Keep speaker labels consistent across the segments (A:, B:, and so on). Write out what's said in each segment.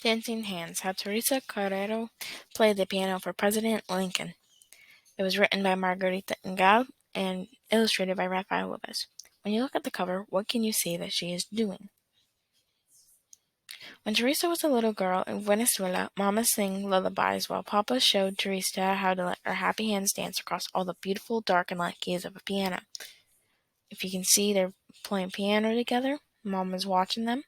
A: Dancing Hands: How Teresa Carreno Played the Piano for President Lincoln. It was written by Margarita Engal and illustrated by Rafael Lopez. When you look at the cover, what can you see that she is doing? When Teresa was a little girl in Venezuela, Mama sang lullabies while Papa showed Teresa how to let her happy hands dance across all the beautiful dark and light keys of a piano. If you can see, they're playing piano together. Mama's watching them.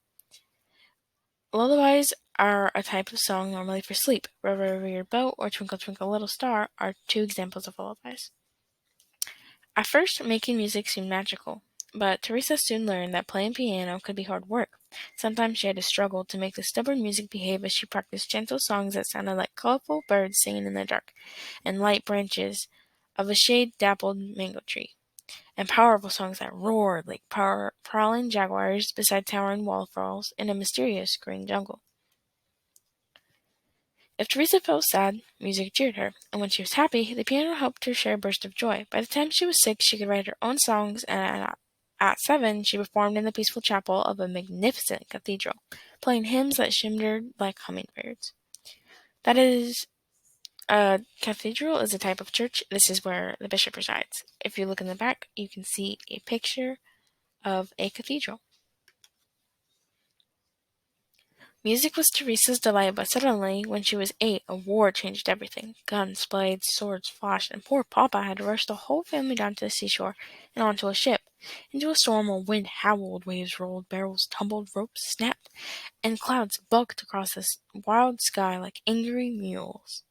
A: Lullabies are a type of song normally for sleep. Row, row, row your boat or Twinkle, twinkle, little star are two examples of lullabies. At first, making music seemed magical, but Teresa soon learned that playing piano could be hard work. Sometimes she had to struggle to make the stubborn music behave as she practiced gentle songs that sounded like colorful birds singing in the dark, and light branches of a shade-dappled mango tree, and powerful songs that roared like prowling jaguars beside towering waterfalls in a mysterious green jungle. If Teresa felt sad, music cheered her, and when she was happy, the piano helped her share a burst of joy. By the time she was 6, she could write her own songs, and at 7, she performed in the peaceful chapel of a magnificent cathedral, playing hymns that shimmered like hummingbirds. That is, a cathedral is a type of church. This is where the bishop resides. If you look in the back, you can see a picture of a cathedral. Music was Teresa's delight, but suddenly, when she was 8, a war changed everything. Guns, blades, swords flashed, and poor Papa had to rush the whole family down to the seashore and onto a ship. Into a storm where wind howled, waves rolled, barrels tumbled, ropes snapped, and clouds bulked across the wild sky like angry mules.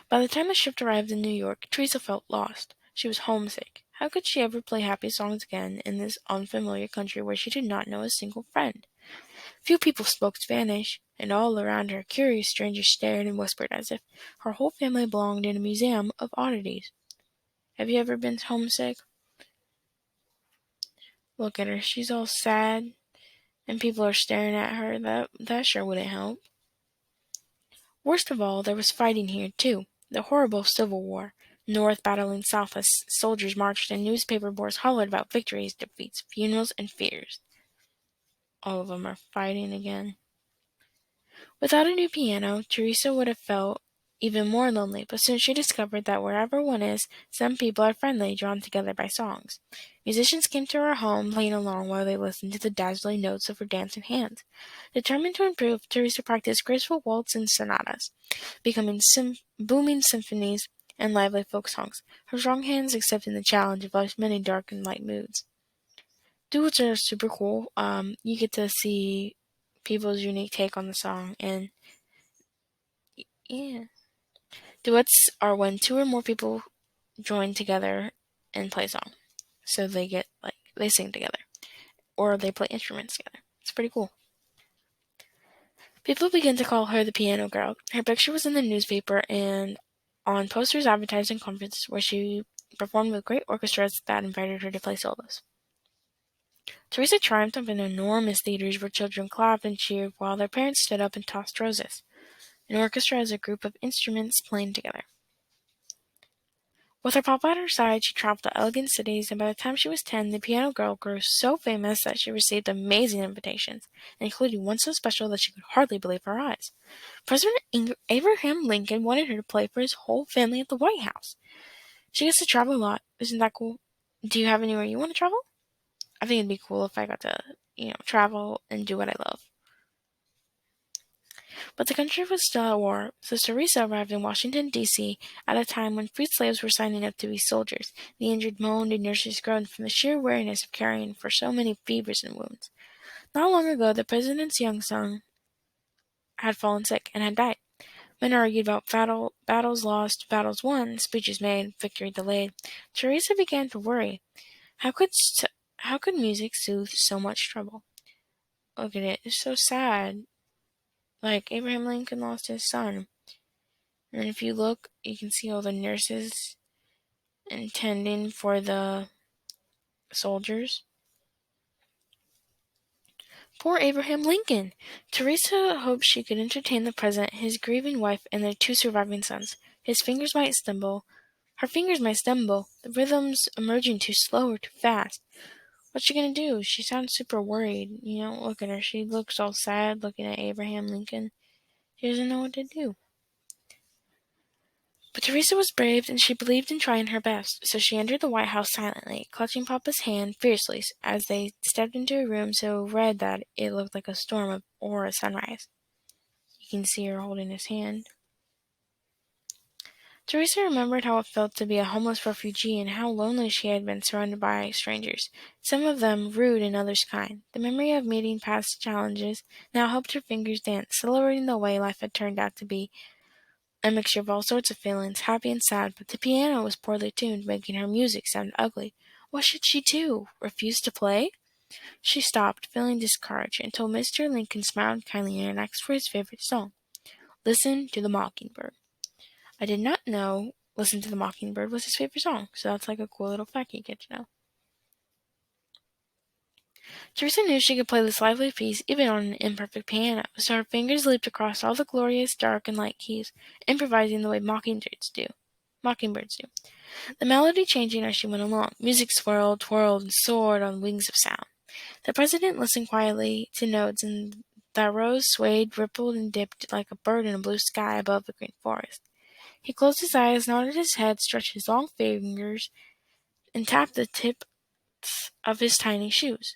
A: By the time the ship arrived in New York, Teresa felt lost. She was homesick. How could she ever play happy songs again in this unfamiliar country where she did not know a single friend? Few people spoke Spanish, and all around her curious strangers stared and whispered as if her whole family belonged in a museum of oddities. Have you ever been homesick? Look at her, she's all sad, and people are staring at her. That sure wouldn't help. Worst of all, there was fighting here, too. The horrible Civil War. North battling South as soldiers marched and newspaper boards hollered about victories, defeats, funerals, and fears. All of them are fighting again. Without a new piano, Teresa would have felt even more lonely, but soon she discovered that wherever one is, some people are friendly, drawn together by songs. Musicians came to her home, playing along while they listened to the dazzling notes of her dancing hands. Determined to improve, Teresa practiced graceful waltz and sonatas, becoming booming symphonies and lively folk songs, her strong hands accepting the challenge of life's many dark and light moods. Duets are super cool. You get to see people's unique take on the song, and yeah. Duets are when two or more people join together and play a song. So they sing together. Or they play instruments together. It's pretty cool. People began to call her the piano girl. Her picture was in the newspaper and on posters advertising conferences where she performed with great orchestras that invited her to play solos. Teresa triumphed in enormous theaters where children clapped and cheered while their parents stood up and tossed roses. An orchestra is a group of instruments playing together. With her papa at her side, she traveled to elegant cities, and by the time she was 10, the piano girl grew so famous that she received amazing invitations, including one so special that she could hardly believe her eyes. President Abraham Lincoln wanted her to play for his whole family at the White House. She gets to travel a lot. Isn't that cool? Do you have anywhere you want to travel? I think it'd be cool if I got to, travel and do what I love. But the country was still at war, so Teresa arrived in Washington, D.C. at a time when freed slaves were signing up to be soldiers. The injured moaned and nurses groaned from the sheer weariness of caring for so many fevers and wounds. Not long ago, the president's young son had fallen sick and had died. Men argued about battles lost, battles won, speeches made, victory delayed. Teresa began to worry. How could music soothe so much trouble? Look at it. It's so sad. Like, Abraham Lincoln lost his son. And if you look, you can see all the nurses intending for the soldiers. Poor Abraham Lincoln! Teresa hoped she could entertain the president, his grieving wife, and their 2 surviving sons. Her fingers might stumble, the rhythms emerging too slow or too fast. What's she gonna do? She sounds super worried. Look at her. She looks all sad looking at Abraham Lincoln. She doesn't know what to do. But Teresa was brave, and she believed in trying her best, so she entered the White House silently, clutching Papa's hand fiercely as they stepped into a room so red that it looked like a storm or a sunrise. You can see her holding his hand. Teresa remembered how it felt to be a homeless refugee and how lonely she had been surrounded by strangers, some of them rude and others kind. The memory of meeting past challenges now helped her fingers dance, celebrating the way life had turned out to be a mixture of all sorts of feelings, happy and sad, but the piano was poorly tuned, making her music sound ugly. What should she do? Refuse to play? She stopped, feeling discouraged, until Mr. Lincoln smiled kindly and asked for his favorite song. Listen to the Mockingbird. I did not know Listen to the Mockingbird was his favorite song, so that's like a cool little fact you get to know. Teresa knew she could play this lively piece even on an imperfect piano, so her fingers leaped across all the glorious dark and light keys, improvising the way mockingbirds do. The melody changing as she went along. Music swirled, twirled, and soared on wings of sound. The president listened quietly to notes, and that rose swayed, rippled, and dipped like a bird in a blue sky above the green forest. He closed his eyes, nodded his head, stretched his long fingers, and tapped the tips of his shiny shoes.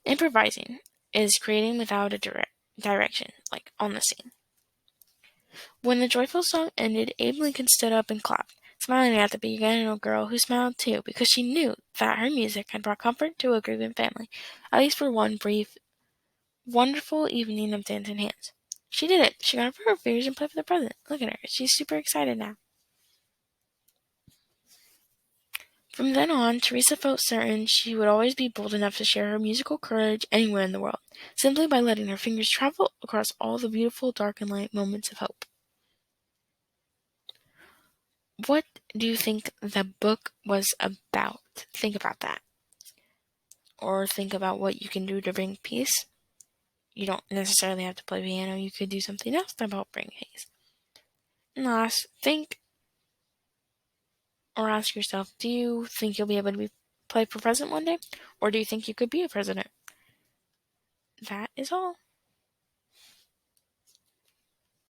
A: Improvising is creating without a direction, like on the scene. When the joyful song ended, Abe Lincoln stood up and clapped, smiling at the piano girl, who smiled too, because she knew that her music had brought comfort to a grieving family, at least for one brief, wonderful evening of dancing hands. She did it. She got over her fears and played for the president. Look at her. She's super excited now. From then on, Teresa felt certain she would always be bold enough to share her musical courage anywhere in the world, simply by letting her fingers travel across all the beautiful dark and light moments of hope. What do you think the book was about? Think about that. Or think about what you can do to bring peace. You don't necessarily have to play piano. You could do something else to help bring peace. And last, think or ask yourself, do you think you'll be able to play for president one day? Or do you think you could be a president? That is all.